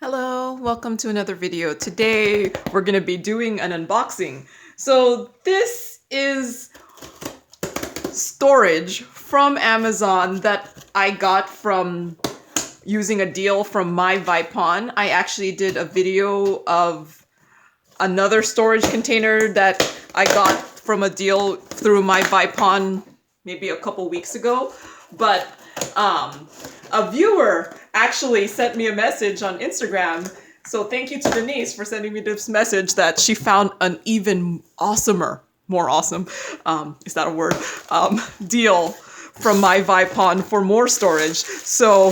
Hello, welcome to another video. Today we're going to be doing an unboxing. So this is storage from Amazon that I got from using a deal from MyVipon. I actually did a video of another storage container that I got from a deal through MyVipon maybe a couple weeks ago. But a viewer actually sent me a message on Instagram. So thank you to Denise for sending me this message that she found an even more awesome, is that a word, deal from MyVipon for more storage. So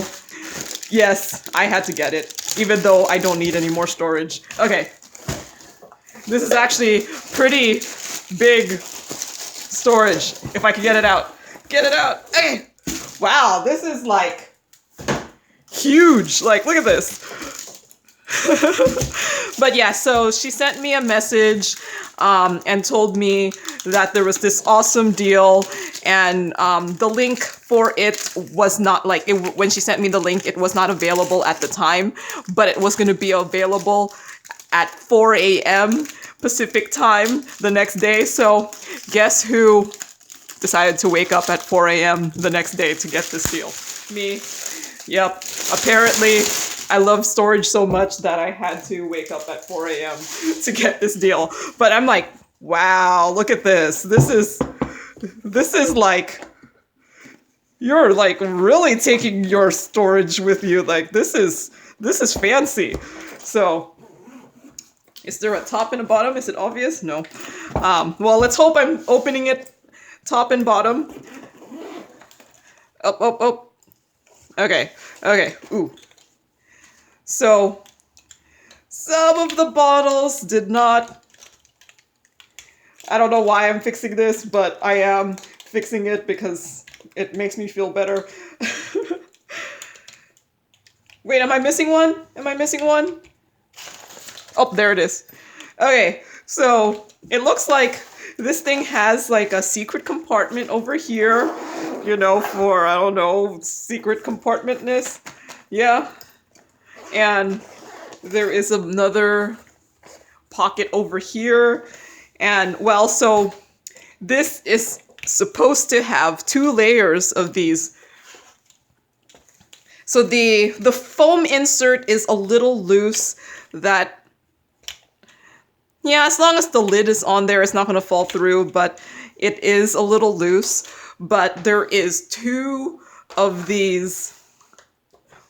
yes, I had to get it, even though I don't need any more storage. Okay, this is actually pretty big storage. If I could get it out. Get it out. Okay. Wow, this is like huge. Like, look at this. But yeah, so she sent me a message and told me that there was this awesome deal, and the link for it was not like when she sent me the link, it was not available at the time, but it was going to be available at 4 a.m. Pacific time the next day. So guess who decided to wake up at 4 a.m. the next day to get this deal? Me. Yep. Apparently, I love storage so much that I had to wake up at 4 a.m. to get this deal. But I'm like, wow, look at this. This is like, you're like really taking your storage with you. Like, this is fancy. So, is there a top and a bottom? Is it obvious? No. Well, let's hope I'm opening it top and bottom. Oh. Okay. Ooh. So, some of the bottles did not... I don't know why I'm fixing this, but I am fixing it because it makes me feel better. Wait, am I missing one? Oh, there it is. Okay, so it looks like this thing has like a secret compartment over here, you know, for, I don't know, secret compartmentness. Yeah. And there is another pocket over here. And, well, so this is supposed to have 2 layers of these. So the foam insert is a little loose. That, yeah, as long as the lid is on there, it's not going to fall through, but it is a little loose. But there is 2 of these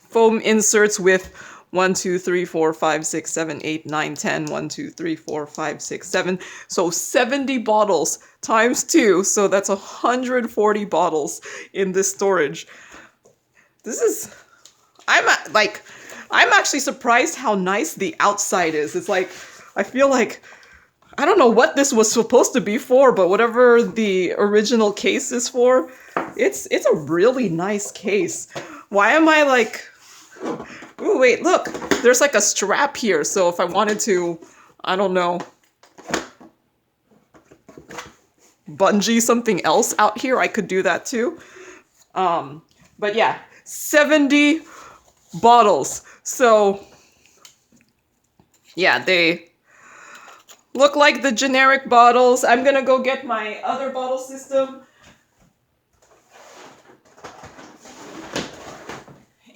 foam inserts with 1, 2, 3, 4, 5, 6, 7, 8, 9, 10, 1, 2, 3, 4, 5, 6, 7. So 70 bottles times 2. So that's 140 bottles in this storage. This is, I'm actually surprised how nice the outside is. It's like, I feel like, I don't know what this was supposed to be for, but whatever the original case is for, it's a really nice case. Why am I like, ooh, wait, look, there's like a strap here. So if I wanted to, I don't know, bungee something else out here, I could do that too. But yeah, 70 bottles. So yeah, they look like the generic bottles. I'm gonna go get my other bottle system.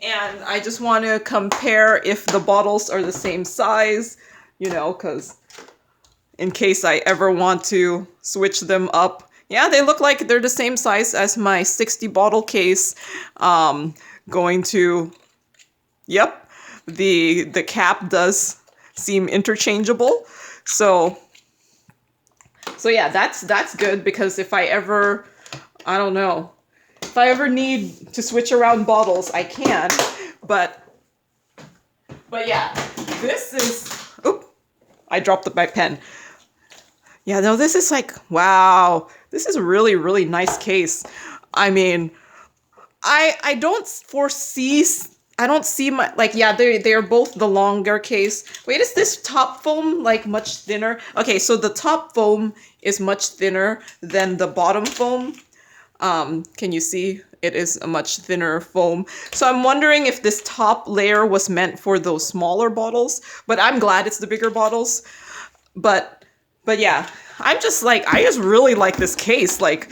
And I just want to compare if the bottles are the same size, you know, because in case I ever want to switch them up. Yeah, they look like they're the same size as my 60 bottle case. Going to, yep, the cap does seem interchangeable. So yeah, that's good, because if I ever, I don't know, if I ever need to switch around bottles, I can. But yeah, this is, oop, I dropped my pen. Yeah, no, this is like, wow, this is a really, really nice case. I mean, I don't see my, like, yeah, they're both the longer case. Wait, is this top foam like much thinner? Okay, so the top foam is much thinner than the bottom foam. Can you see? it is a much thinner foam. So I'm wondering if this top layer was meant for those smaller bottles, but I'm glad it's the bigger bottles. But yeah, I just really like this case. Like,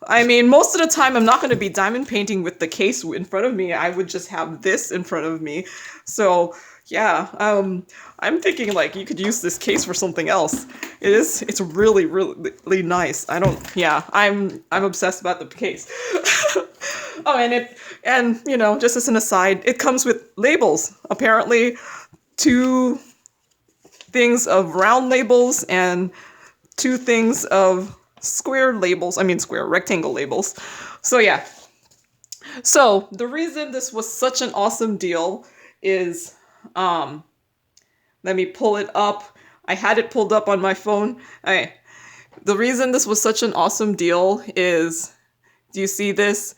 I mean, most of the time I'm not going to be diamond painting with the case in front of me. I would just have this in front of me. So yeah, I'm thinking like you could use this case for something else. It's really, really, really nice. I'm obsessed about the case. Oh, and you know, just as an aside, it comes with labels. Apparently, 2 things of round labels and 2 things of rectangle labels. So yeah. So the reason this was such an awesome deal is, let me pull it up. I had it pulled up on my phone. The reason this was such an awesome deal is, do you see this?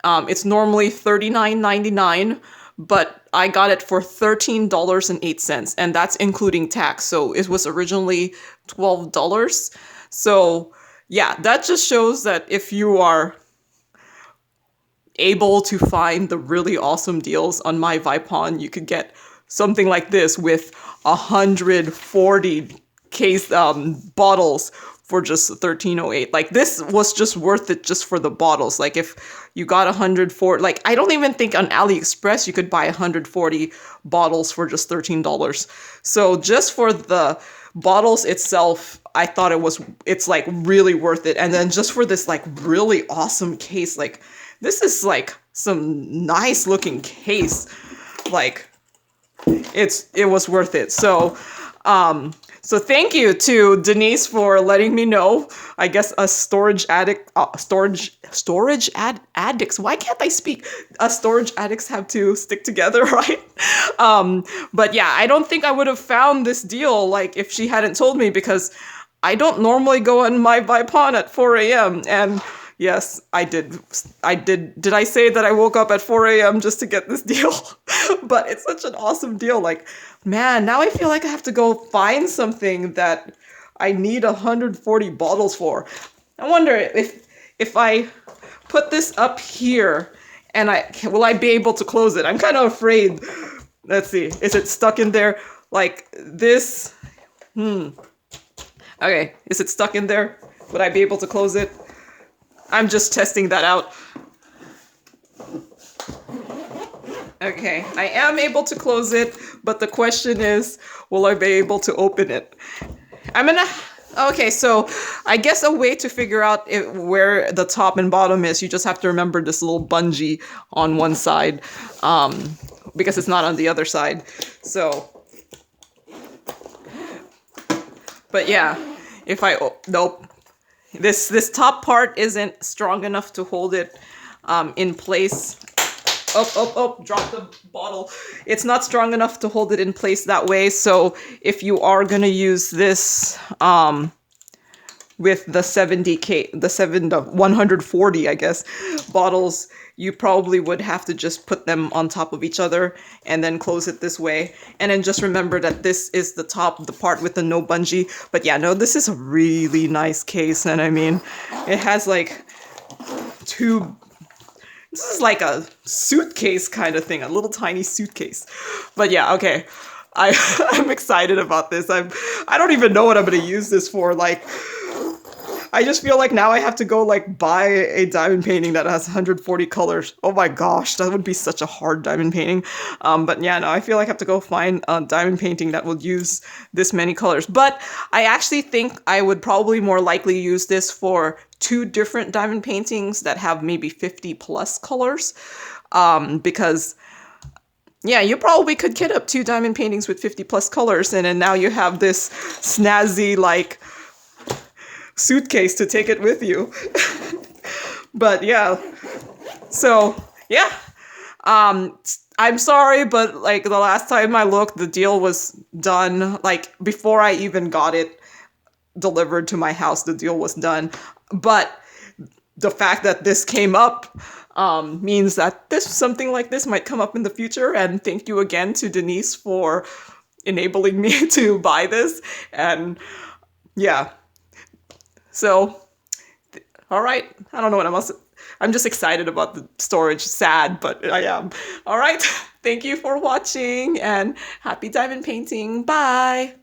It's normally $39.99, but I got it for $13.08, and that's including tax. So it was originally $12. So yeah, that just shows that if you are able to find the really awesome deals on MyVipon, you could get something like this with 140 case bottles for just $13.08. Like, this was just worth it just for the bottles. Like, if you got 104, like, I don't even think on AliExpress you could buy 140 bottles for just $13. So just for the bottles itself, I thought it's like really worth it. And then just for this like really awesome case, like, this is like some nice looking case. Like, it was worth it. So so thank you to Denise for letting me know. I guess storage addicts. Why can't I speak? Storage addicts have to stick together, right? But yeah, I don't think I would have found this deal like if she hadn't told me, because I don't normally go on MyVipon at 4 a.m. and yes, I did. Did I say that I woke up at 4 a.m. just to get this deal? But it's such an awesome deal. Like, man, now I feel like I have to go find something that I need 140 bottles for. I wonder if I put this up here, and will I be able to close it? I'm kind of afraid. Let's see. Is it stuck in there like this? Okay, is it stuck in there? Would I be able to close it? I'm just testing that out. Okay, I am able to close it, but the question is, will I be able to open it? Okay, so I guess a way to figure out where the top and bottom is, you just have to remember this little bungee on one side, because it's not on the other side. So, but yeah, nope. This top part isn't strong enough to hold it in place. Drop the bottle. It's not strong enough to hold it in place that way. So if you are gonna use this with the 140, I guess, bottles, you probably would have to just put them on top of each other and then close it this way. And then just remember that this is the top, the part with the no bungee. But yeah, no, this is a really nice case. And I mean, it has like this is like a suitcase kind of thing, a little tiny suitcase. But yeah, okay. I'm excited about this. I don't even know what I'm going to use this for. Like, I just feel like now I have to go like buy a diamond painting that has 140 colors. Oh my gosh, that would be such a hard diamond painting. But yeah, no, I feel like I have to go find a diamond painting that will use this many colors. But I actually think I would probably more likely use this for 2 different diamond paintings that have maybe 50 plus colors. Because yeah, you probably could kit up 2 diamond paintings with 50 plus colors, and then now you have this snazzy like suitcase to take it with you. But yeah, so yeah, I'm sorry, but like the last time I looked, the deal was done. Like, before I even got it delivered to my house, the deal was done. But the fact that this came up means that something like this might come up in the future. And thank you again to Denise for enabling me to buy this. And yeah. So, all right. I don't know what else. I'm just excited about the storage. Sad, but I am. All right. Thank you for watching and happy diamond painting. Bye.